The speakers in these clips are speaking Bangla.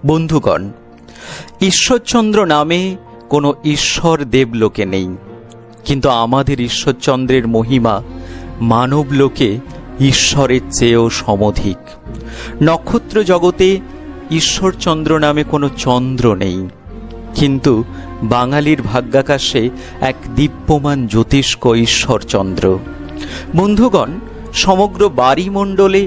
বন্ধুগণ, ঈশ্বরচন্দ্র নামে কোনো ঈশ্বর দেবলোকে নেই, কিন্তু আমাদের ঈশ্বরচন্দ্রের মহিমা মানবলোকে ঈশ্বরের চেয়েও সমধিক। নক্ষত্র জগতে ঈশ্বরচন্দ্র নামে কোনো চন্দ্র নেই, কিন্তু বাঙালির ভাগ্যাকাশে এক দীপ্যমান জ্যোতিষ্ক ঈশ্বরচন্দ্র। বন্ধুগণ, সমগ্র বাড়িমণ্ডলে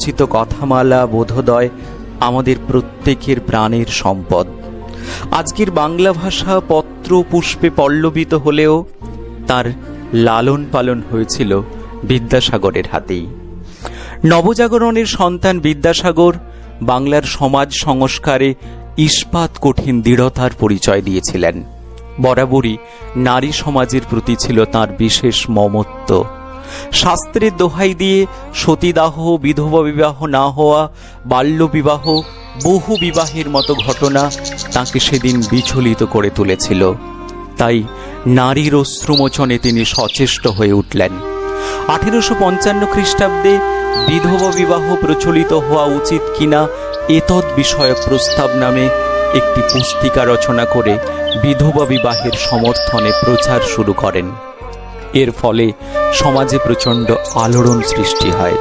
রচিত কথামালা বোধোদয় আমাদের প্রত্যেকের প্রাণের সম্পদ। আজকের বাংলা ভাষা পত্র পুষ্পে পল্লবিত হলেও তার লালন পালন হয়েছিল বিদ্যাসাগরের হাতেই। নবজাগরণের সন্তান বিদ্যাসাগর বাংলার সমাজ সংস্কারে ইস্পাত কঠিন দৃঢ়তার পরিচয় দিয়েছিলেন। বরাবরই নারী সমাজের প্রতি ছিল তার বিশেষ মমত্ব। শাস্ত্রের দোহাই দিয়ে সতীদাহ, বিধবা বিবাহ না হওয়া, বাল্যবিবাহ, বহু বিবাহের মতো ঘটনা তাকে সেদিন বিচলিত করে তুলেছিল। তাই নারীর অশ্রুমোচনে তিনি সচেষ্ট হয়ে উঠলেন। 1855 খ্রিস্টাব্দে বিধবা বিবাহ প্রচলিত হওয়া উচিত কিনা এতদ বিষয়ক প্রস্তাব নামে একটি পুস্তিকা রচনা করে বিধবা বিবাহের সমর্থনে প্রচার শুরু করেন। এর ফলে সমাজে প্রচণ্ড আলোড়ন সৃষ্টি হয়।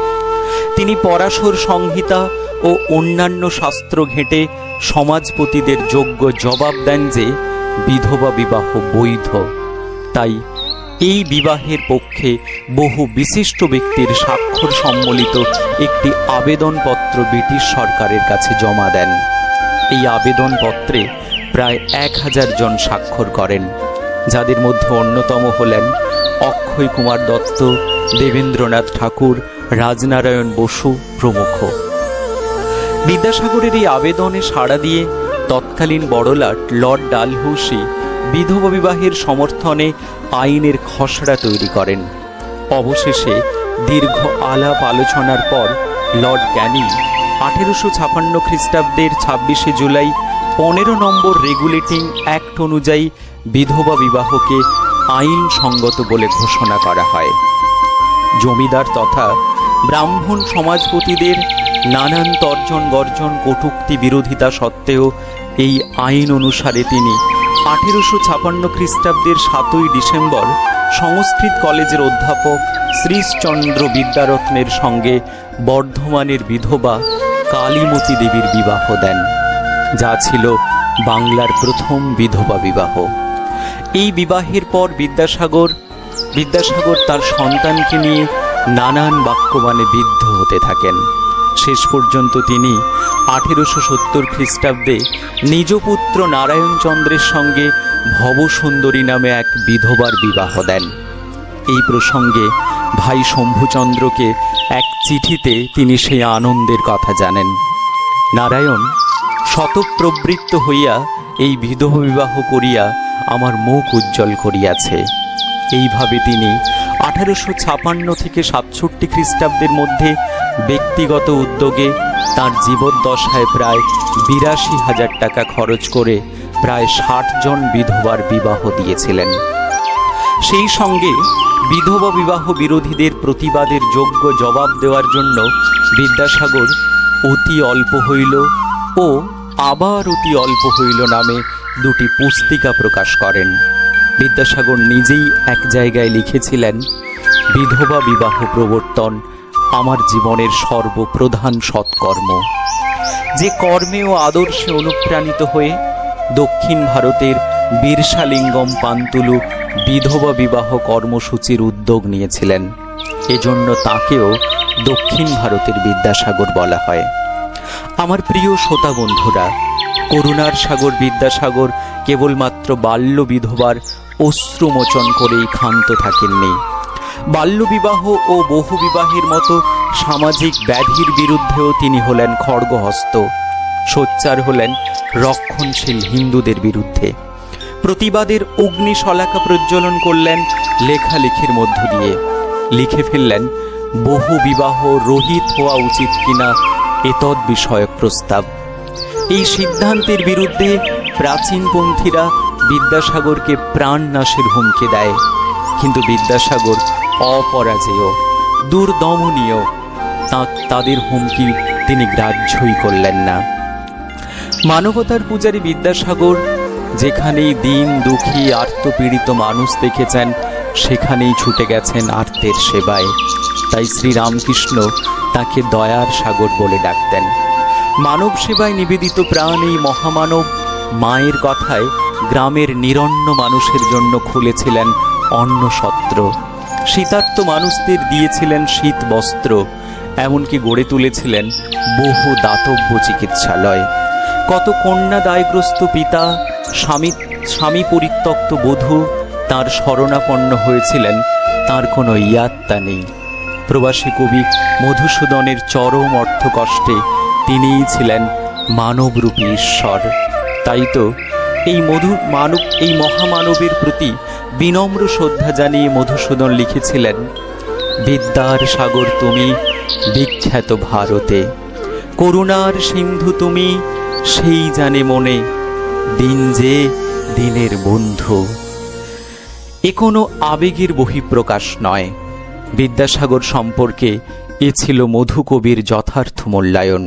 তিনি পরাশর সংহিতা ও অন্যান্য শাস্ত্র ঘেঁটে সমাজপতিদের যোগ্য জবাব দেন যে বিধবা বিবাহ বৈধ। তাই এই বিবাহের পক্ষে বহু বিশিষ্ট ব্যক্তির স্বাক্ষর সম্বলিত একটি আবেদনপত্র ব্রিটিশ সরকারের কাছে জমা দেন। এই আবেদনপত্রে প্রায় 1000 জন স্বাক্ষর করেন, যাদের মধ্যে অন্যতম হলেন অক্ষয় কুমার দত্ত, দেবেন্দ্রনাথ ঠাকুর, রাজনারায়ণ বসু প্রমুখ। বিদ্যাসাগরের এই আবেদনে সাড়া দিয়ে তৎকালীন বড়লাট লর্ড ডালহৌসি বিধবা বিবাহের সমর্থনে আইনের খসড়া তৈরি করেন। অবশেষে দীর্ঘ আলাপ আলোচনার পর লর্ড ক্যানিং 1856 খ্রিস্টাব্দের 26শে জুলাই 15 নম্বর রেগুলেটিং অ্যাক্ট অনুযায়ী বিধবা বিবাহকে আইনসঙ্গত বলে ঘোষণা করা হয়। জমিদার তথা ব্রাহ্মণ সমাজপতিদের নানান তর্জন গর্জন কটূক্তি বিরোধিতা সত্ত্বেও এই আইন অনুসারে তিনি 1856 খ্রিস্টাব্দের 7ই ডিসেম্বর সংস্কৃত কলেজের অধ্যাপক শ্রীশচন্দ্র বিদ্যারত্নের সঙ্গে বর্ধমানের বিধবা কালীমতী দেবীর বিবাহ দেন, যা ছিল বাংলার প্রথম বিধবা বিবাহ। এই বিবাহের পর বিদ্যাসাগর তার সন্তানকে নিয়ে নানান বাক্যবাণে বিদ্ধ হতে থাকেন। শেষ পর্যন্ত তিনি 1870 খ্রিস্টাব্দে নিজ পুত্র নারায়ণচন্দ্রের সঙ্গে ভবসুন্দরী নামে এক বিধবার বিবাহ দেন। এই প্রসঙ্গে ভাই শম্ভুচন্দ্রকে এক চিঠিতে তিনি সেই আনন্দের কথা জানেন। নারায়ণ শতপ্রবৃত্ত হইয়া এই বিধবা বিবাহ করিয়া আমার মুখ উজ্জ্বল করিয়াছে। এইভাবে তিনি 1856 থেকে 67 খ্রিস্টাব্দের মধ্যে ব্যক্তিগত উদ্যোগে তাঁর জীবদ্দশায় প্রায় 82,000 টাকা খরচ করে প্রায় 60 জন বিধবার বিবাহ দিয়েছিলেন। সেই সঙ্গে বিধবা বিবাহ বিরোধীদের প্রতিবাদের যোগ্য জবাব দেওয়ার জন্য বিদ্যাসাগর অতি অল্প হইল ও আবার অতি অল্প হইল নামে 2টি পুস্তিকা প্রকাশ করেন। বিদ্যাসাগর নিজেই এক জায়গায় লিখেছিলেন, বিধবা বিবাহ প্রবর্তন আমার জীবনের সর্বপ্রধান সৎকর্ম। যে কর্মে ও আদর্শে অনুপ্রাণিত হয়ে দক্ষিণ ভারতের বীরসালিঙ্গম পান্তুলু বিধবা বিবাহ কর্মসূচির উদ্যোগ নিয়েছিলেন, এজন্য তাকেও দক্ষিণ ভারতের বিদ্যাসাগর বলা হয়। আমার প্রিয় শ্রোতা বন্ধুরা, করুণার সাগর বিদ্যাসাগর কেবলমাত্র বাল্য বিধবার অশ্রুমোচন করেই ক্ষান্ত থাকেননি। বাল্যবিবাহ ও বহু বিবাহের মতো সামাজিক ব্যাধির বিরুদ্ধেও তিনি হলেন খড়গহস্ত, সোচ্চার হলেন রক্ষণশীল হিন্দুদের বিরুদ্ধে। প্রতিবাদের অগ্নিশলাকা প্রজ্বলন করলেন লেখালেখির মধ্য দিয়ে। লিখে ফেললেন বহু বিবাহ রহিত হওয়া উচিত কিনা এতদ বিষয়ক প্রস্তাব। এই সিদ্ধান্তের বিরুদ্ধে প্রাচীনপন্থীরা বিদ্যাসাগরকে প্রাণনাশের হুমকি দেয়, কিন্তু বিদ্যাসাগর অপরাজেয়, দুর্দমনীয়। তাদের হুমকি তিনি গ্রাহ্যই করলেন না। মানবতার পূজারী বিদ্যাসাগর যেখানেই দিন দুঃখী আর্তপীড়িত মানুষ দেখেছেন, সেখানেই ছুটে গেছেন আর্তের সেবায়। তাই শ্রীরামকৃষ্ণ তাকে দয়ার সাগর বলে ডাকতেন। মানব সেবায় নিবেদিত প্রাণ এই মহামানব মায়ের কথায় গ্রামের নিরন্ন মানুষের জন্য খুলেছিলেন অন্নসত্র, শীতার্ত মানুষদের দিয়েছিলেন শীত বস্ত্র, এমনকি গড়ে তুলেছিলেন বহু দাতব্য চিকিৎসালয়। কত কন্যা দায়গ্রস্ত পিতা, স্বামী পরিত্যক্ত বধূ তার শরণাপন্ন হয়েছিলেন, তার কোনো ইয়াত্তা নেই। প্রবাসী কবি মধুসূদনের চরম অর্থকষ্টে তিনিই ছিলেন মানবরূপী ঈশ্বর। তাই তো এই মহামানবের প্রতি বিনম্র শ্রদ্ধা জানিয়ে মধুসূদন লিখেছিলেন, বিদ্যার সাগর তুমি বিখ্যাত ভারতে, করুণার সিন্ধু তুমি সেই জানে মনে, দিন যে দিনের বন্ধু। এ কোনো আবেগের বহিঃপ্রকাশ নয়। বিদ্যাসাগর সম্পর্কে এ ছিল মধুকবির যথার্থ মূল্যায়ন।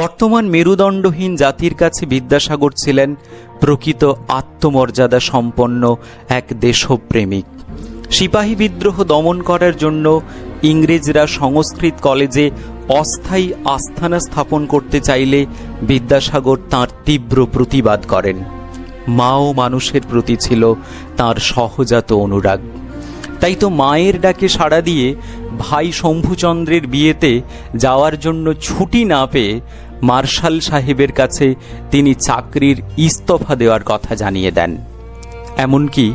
বর্তমান মেরুদণ্ডহীন জাতির কাছে বিদ্যাসাগর ছিলেন প্রকৃত আত্মমর্যাদা সম্পন্ন এক দেশপ্রেমিক। সিপাহী বিদ্রোহ দমন করার জন্য ইংরেজরা সংস্কৃত কলেজে অস্থায়ী আস্থানা স্থাপন করতে চাইলে বিদ্যাসাগর তাঁর তীব্র প্রতিবাদ করেন। মা ও মানুষের প্রতি ছিল তাঁর সহজাত অনুরাগ। তাই তো মায়ের ডাকে সাড়া দিয়ে ভাই শম্ভুচন্দ্রের বিয়েতে যাওয়ার জন্য ছুটি না পেয়ে মার্শাল সাহেবের কাছে তিনি চাকরির ইস্তফা দেওয়ার কথা জানিয়ে দেন। এমনকি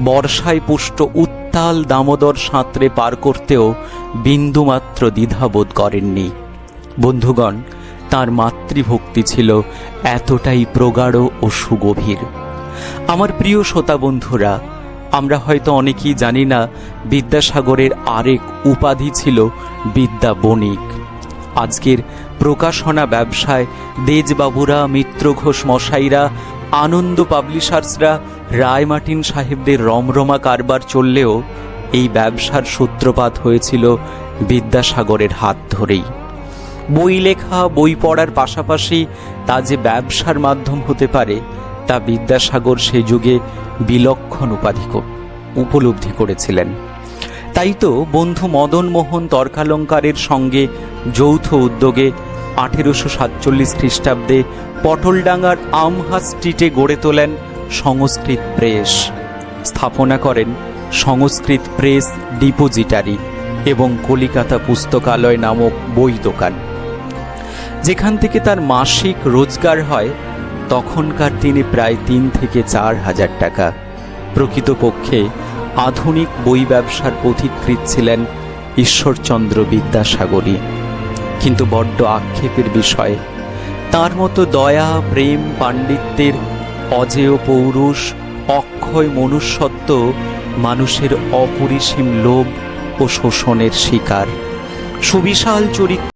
বর্ষায় পুষ্ট উত্তাল দামোদর সাঁতরে পার করতেও বিন্দুমাত্র দ্বিধাবোধ করেননি। বন্ধুগণ, তার মাতৃভক্তি ছিল এতটাই প্রগাঢ় ও সুগভীর। আমার প্রিয় শ্রোতা বন্ধুরা, আমরা হয়তো অনেকেই জানি না বিদ্যাসাগরের আরেক উপাধি ছিল বিদ্যা বণিক। আজকের প্রকাশনা ব্যবসায় দেজবাবুরা, মিত্র ঘোষ মশাইরা, আনন্দ পাবলিশার্সরা, রায় মার্টিন সাহেবদের রমরমা কারবার চললেও এই ব্যবসার সূত্রপাত হয়েছিল বিদ্যাসাগরের হাত ধরেই। বই লেখা, বই পড়ার পাশাপাশি তা যে ব্যবসার মাধ্যম হতে পারে তা বিদ্যাসাগর সে যুগে বিলক্ষণ উপলব্ধি করেছিলেন। তাই তো বন্ধু মদন মোহন তর্কালঙ্কারের সঙ্গে যৌথ উদ্যোগে 1847 খ্রিস্টাব্দে পটলডাঙ্গার আমহা স্ট্রিটে গড়ে তোলেন সংস্কৃত প্রেস, স্থাপনা করেন সংস্কৃত প্রেস ডিপোজিটারি এবং কলিকাতা পুস্তকালয় নামক বই দোকান। যেখান থেকে তার মাসিক রোজগার হয় তখনকার দিনে প্রায় 3 থেকে 4 হাজার টাকা। প্রকৃতপক্ষে আধুনিক বই ব্যবসার পথিকৃৎ ছিলেন ঈশ্বরচন্দ্র বিদ্যাসাগরই। কিন্তু বড্ড আক্ষেপের বিষয়, তার মতো দয়া, প্রেম, পাণ্ডিত্যের অজেয় পৌরুষ, অক্ষয় মনুষ্যত্ব মানুষের অপরিসীম লোভ ও শোষণের শিকার। সুবিশাল চরিত্র